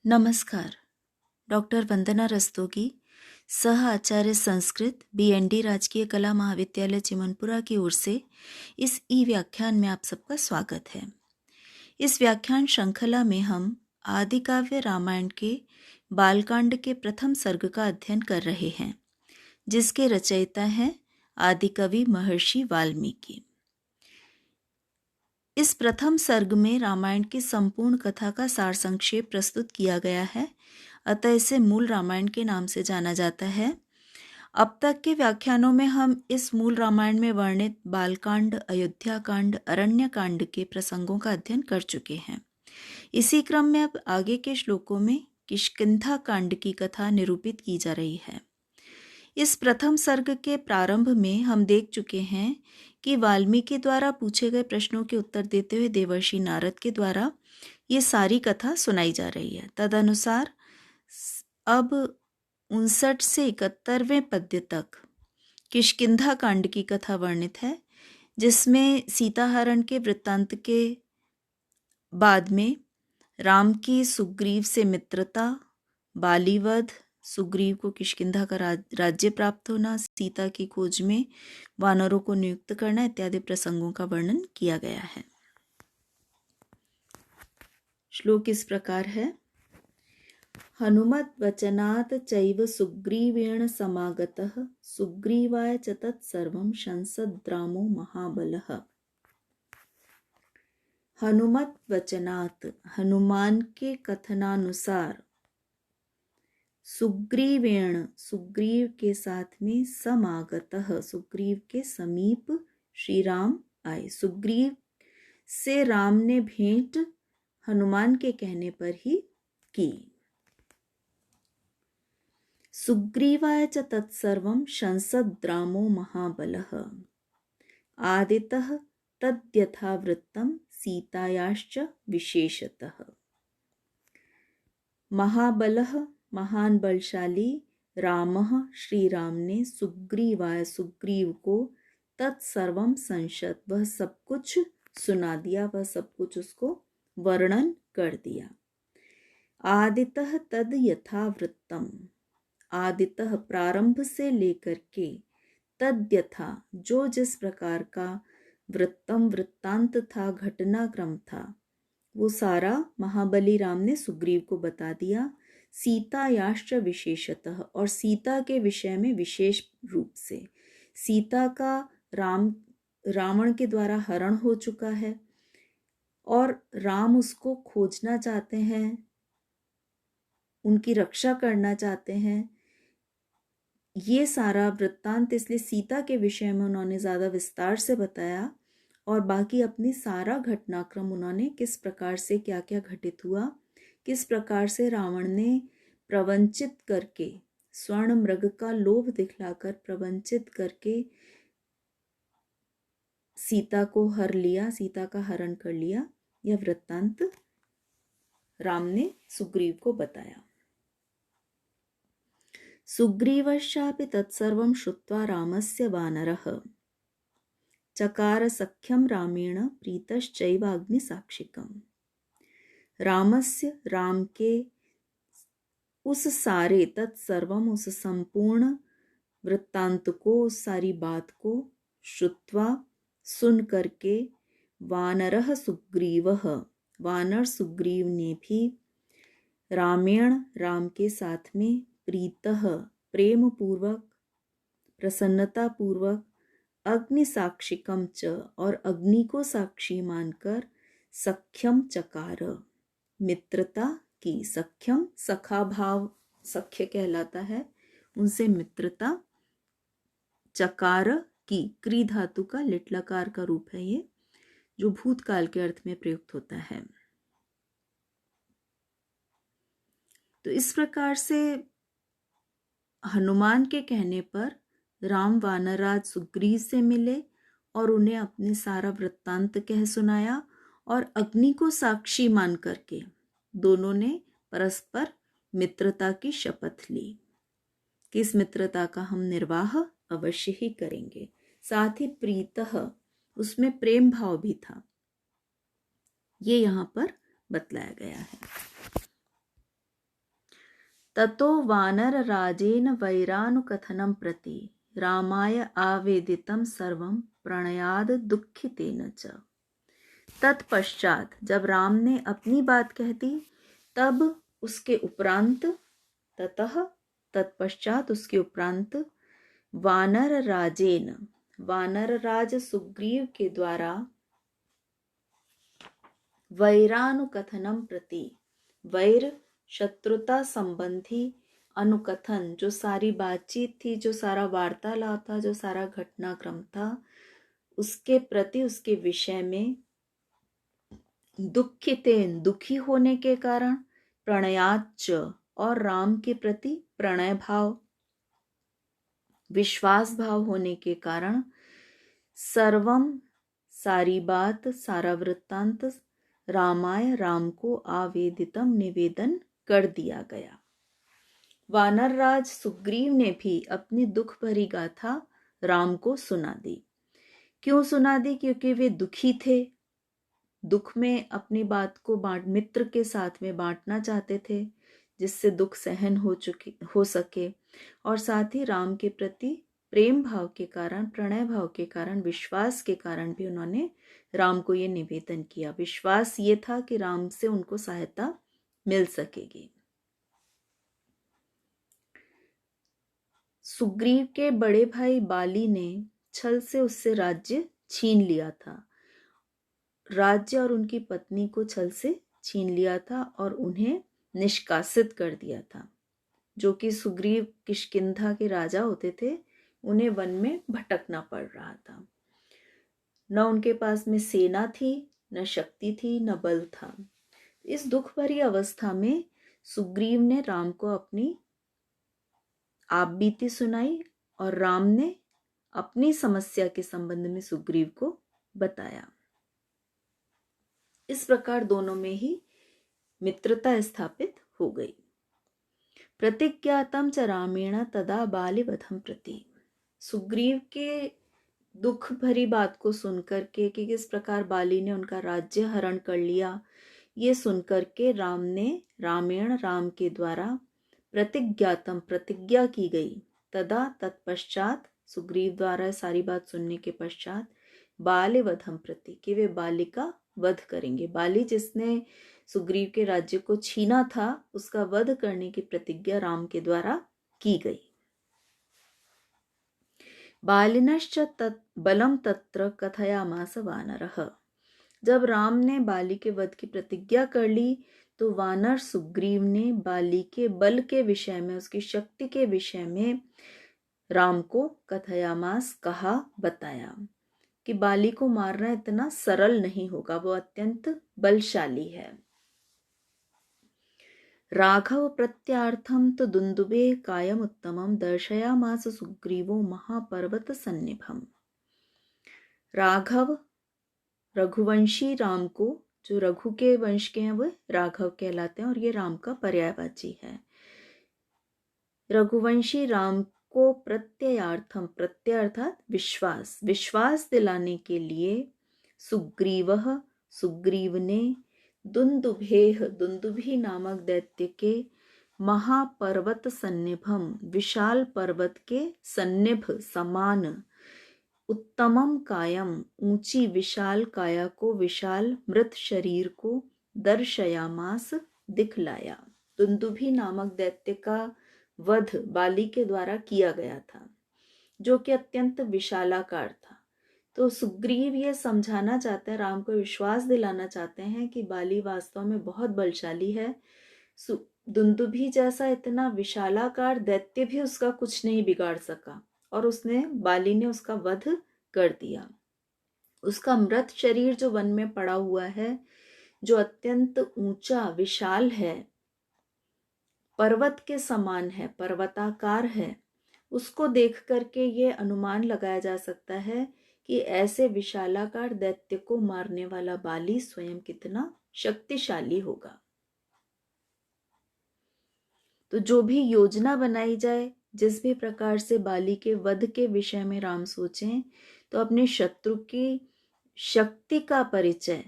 नमस्कार। डॉक्टर वंदना रस्तोगी, सह आचार्य संस्कृत BND राजकीय कला महाविद्यालय चिमनपुरा की ओर से इस व्याख्यान में आप सबका स्वागत है। इस व्याख्यान श्रृंखला में हम आदिकाव्य रामायण के बालकांड के प्रथम सर्ग का अध्ययन कर रहे हैं, जिसके रचयिता हैं आदिकवि महर्षि वाल्मीकि। इस प्रथम सर्ग में रामायण की संपूर्ण कथा का सार संक्षेप प्रस्तुत किया गया है, अतः इसे मूल रामायण के नाम से जाना जाता है। अब तक के व्याख्यानों में हम इस मूल रामायण में वर्णित बालकांड, अयोध्या कांड, अरण्य कांड के प्रसंगों का अध्ययन कर चुके हैं। इसी क्रम में अब आगे के श्लोकों में किष्किंधा कांड की कथा निरूपित की जा रही है। इस प्रथम सर्ग के प्रारंभ में हम देख चुके हैं कि वाल्मीकि द्वारा पूछे गए प्रश्नों के उत्तर देते हुए देवर्षि नारद के द्वारा ये सारी कथा सुनाई जा रही है। तदनुसार अब 59 से 71वें पद्य तक किष्किंधा कांड की कथा वर्णित है, जिसमें सीताहरण के वृत्तांत के बाद में राम की सुग्रीव से मित्रता, बालीवध, सुग्रीव को किष्किंधा का राज्य प्राप्त होना, सीता की खोज में वानरों को नियुक्त करना इत्यादि प्रसंगों का वर्णन किया गया है। श्लोक इस प्रकार है। हनुमत वचनात् चैव सुग्रीवेण समागतः सुग्रीवाय च तत्सर्वं शंसद्रामो महाबलः। हनुमत वचनात्, हनुमान के कथनानुसार, सुग्रीवेण, सुग्रीव के साथ में, समागतः, सुग्रीव के समीप श्री राम आए। सुग्रीव से राम ने भेंट हनुमान के कहने पर ही की। सुग्रीवाय च तत्सर्वं शंसद्रामो महाबलः आदितः तद्यथावृत्तं सीतायाश्च विशेषतः। महाबलः, महान बलशाली, रामः, श्री राम ने, सुग्रीवाय, सुग्रीव को, तत्सर्वम संशत, वह सब कुछ सुना दिया, वह सब कुछ उसको वर्णन कर दिया। आदितः तद यथावृत्तम, आदितः प्रारंभ से लेकर के, तद यथा जो जिस प्रकार का, वृत्तम वृत्तांत था, घटनाक्रम था, वो सारा महाबली राम ने सुग्रीव को बता दिया। सीतायाश्च विशेषतः, और सीता के विषय में विशेष रूप से। सीता का रावण के द्वारा हरण हो चुका है और राम उसको खोजना चाहते हैं, उनकी रक्षा करना चाहते हैं। ये सारा वृत्तांत इसलिए सीता के विषय में उन्होंने ज़्यादा विस्तार से बताया, और बाकी अपनी सारा घटनाक्रम उन्होंने किस प्रकार से क्या क्या घटित हुआ, किस प्रकार से रावण ने प्रवंचित करके, स्वर्ण मृग का लोभ दिखलाकर प्रवंचित करके सीता को हर लिया, सीता का हरण कर लिया, यह वृत्तांत राम ने सुग्रीव को बताया। सुग्रीवश्चापि तत्सर्वं श्रुत्वा रामस्य वानरः चकार सख्यम रामेण प्रीतश्चैवाग्निसाक्षिकम्। रामस्य, राम के, उस सारे, तत्सर्वम, उस संपूर्ण वृत्तांत को, उस सारी बात को, श्रुत्वा, सुन करके, वानरः सुग्रीवः, वानर सुग्रीव ने भी, रामेण, राम के साथ में, प्रीतः, प्रेम पूर्वक, प्रसन्नता पूर्वक, अग्नि साक्षिकम च, और अग्नि को साक्षी मानकर, सख्यम चकार, मित्रता की। सख्यम, सखा भाव सख्य कहलाता है, उनसे मित्रता। चकार की, क्री धातु का लिट लकार का रूप है ये, जो भूतकाल के अर्थ में प्रयुक्त होता है। तो इस प्रकार से हनुमान के कहने पर राम वानरराज सुग्रीव से मिले और उन्हें अपने सारा वृत्तांत कह सुनाया, और अग्नि को साक्षी मान करके दोनों ने परस्पर मित्रता की शपथ ली कि इस मित्रता का हम निर्वाह अवश्य ही करेंगे। साथ ही प्रीतः, उसमें प्रेम भाव भी था, ये यहाँ पर बतलाया गया है। ततो वानर राजेन वैरानुकथनं प्रति रामाय आवेदितं सर्वं प्रणयाद दुःखितेन च। तत्पश्चात जब राम ने अपनी बात कह दी, तब उसके उपरांत तत्पश्चात उसके उपरांत वानर राजेन, वानर राज सुग्रीव के द्वारा वैरानुकथनम प्रति, वैर शत्रुता संबंधी अनुकथन, जो सारी बातचीत थी, जो सारा वार्तालाप था, जो सारा घटनाक्रम था, उसके प्रति, उसके विषय में दुखितेन, दुखी होने के कारण, प्रणयाच, और राम के प्रति प्रणय भाव, विश्वास भाव होने के कारण, सर्वम, सारी बात, सारा वृत्तांत, रामाय, राम को, आवेदितम, निवेदन कर दिया गया। वानर राज सुग्रीव ने भी अपनी दुख भरी गाथा राम को सुना दी। क्यों सुना दी? क्योंकि वे दुखी थे, दुख में अपनी बात को मित्र के साथ में बांटना चाहते थे, जिससे दुख सहन हो सके, और साथ ही राम के प्रति प्रेम भाव के कारण, प्रणय भाव के कारण, विश्वास के कारण भी उन्होंने राम को ये निवेदन किया। विश्वास ये था कि राम से उनको सहायता मिल सकेगी। सुग्रीव के बड़े भाई बाली ने छल से उससे राज्य छीन लिया था, राज्य और उनकी पत्नी को छल से छीन लिया था और उन्हें निष्कासित कर दिया था। जो कि सुग्रीव किष्किंधा के राजा होते थे, उन्हें वन में भटकना पड़ रहा था। न उनके पास में सेना थी, न शक्ति थी, न बल था। इस दुख भरी अवस्था में सुग्रीव ने राम को अपनी आप बीती सुनाई और राम ने अपनी समस्या के संबंध में सुग्रीव को बताया। इस प्रकार दोनों में ही मित्रता स्थापित हो गई। प्रतिज्ञातम च रामेण तदा बालिवधम प्रति, सुग्रीव के दुख भरी बात को सुनकर के कि किस प्रकार बाली ने उनका राज्य हरण कर लिया, ये सुनकर के रामेण, राम के द्वारा प्रतिज्ञातम, प्रतिज्ञा की गई, तदा, तत्पश्चात, सुग्रीव द्वारा सारी बात सुनने के पश्चात, बालिवधम प्रति, कि वे बाली का वध करेंगे। बाली जिसने सुग्रीव के राज्य को छीना था, उसका वध करने की प्रतिज्ञा राम के द्वारा की गई। बालिनश्च बलम तत्र कथयामास वानरः, जब राम ने बाली के वध की प्रतिज्ञा कर ली, तो वानर सुग्रीव ने बाली के बल के विषय में, उसकी शक्ति के विषय में राम को कथयामास, कहा, बताया कि बाली को मारना इतना सरल नहीं होगा, वो अत्यंत बलशाली है। राघव प्रत्यार्थम तो दुंदुबे कायम उत्तमम दर्शयामास सुग्रीवो महापर्वत सन्निभम। राघव, रघुवंशी राम को, जो रघु के वंश के हैं वो राघव कहलाते हैं और ये राम का पर्यायवाची है। रघुवंशी राम को प्रत्ययार्थम, प्रत्यय अर्थात विश्वास, विश्वास दिलाने के लिए सुग्रीवः, सुग्रीव ने, दुंदुभेह, दुंदुभी नामक दैत्य के, महापर्वत सन्निभम, विशाल पर्वत के सन्निभ समान, उत्तमम कायम, ऊंची विशाल काया को, विशाल मृत शरीर को, दर्शयामास, दिखलाया। दुंदुभी नामक दैत्य का वध बाली के द्वारा किया गया था, जो कि अत्यंत विशालाकार था। तो सुग्रीव ये समझाना चाहते हैं, राम को विश्वास दिलाना चाहते हैं कि बाली वास्तव में बहुत बलशाली है। दुंदुभी जैसा इतना विशालाकार दैत्य भी उसका कुछ नहीं बिगाड़ सका और बाली ने उसका वध कर दिया। उसका मृत शरीर जो वन में पड़ा हुआ है, जो अत्यंत ऊंचा विशाल है, पर्वत के समान है, पर्वताकार है, उसको देख करके ये अनुमान लगाया जा सकता है कि ऐसे विशालाकार दैत्य को मारने वाला बाली स्वयं कितना शक्तिशाली होगा। तो जो भी योजना बनाई जाए, जिस भी प्रकार से बाली के वध के विषय में राम सोचें, तो अपने शत्रु की शक्ति का परिचय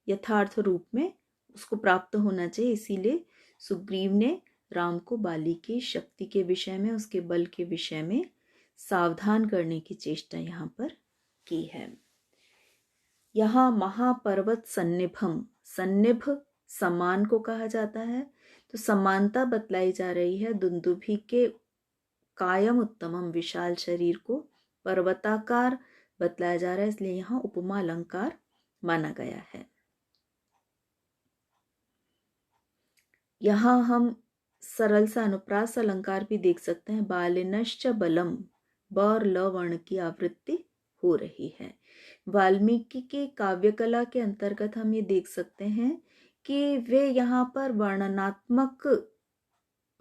यथार्थ रूप में उसको प्राप्त होना चाहिए। इसीलिए सुग्रीव ने राम को बाली की शक्ति के विषय में, उसके बल के विषय में सावधान करने की चेष्टा यहाँ पर की है। यहाँ महापर्वत सन्निभम, सन्निभ समान को कहा जाता है, तो समानता बतलाई जा रही है दुंदुभि के कायम उत्तमम विशाल शरीर को पर्वताकार बतलाया जा रहा है, इसलिए यहाँ उपमा अलंकार माना गया है। यहाँ हम सरल सा अनुप्रास अलंकार भी देख सकते हैं। बालिनश्च बलम, ब और ल वर्ण की आवृत्ति हो रही है। वाल्मीकि के काव्य कला के अंतर्गत हम ये देख सकते हैं कि वे यहाँ पर वर्णनात्मक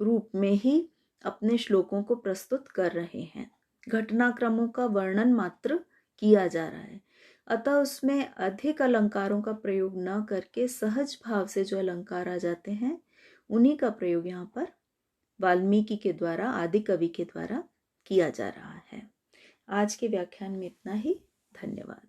रूप में ही अपने श्लोकों को प्रस्तुत कर रहे हैं। घटनाक्रमों का वर्णन मात्र किया जा रहा है, अतः उसमें अधिक अलंकारों का प्रयोग न करके सहज भाव से जो अलंकार आ जाते हैं उन्हीं का प्रयोग यहाँ पर वाल्मीकि के द्वारा, आदि कवि के द्वारा किया जा रहा है। आज के व्याख्यान में इतना ही। धन्यवाद।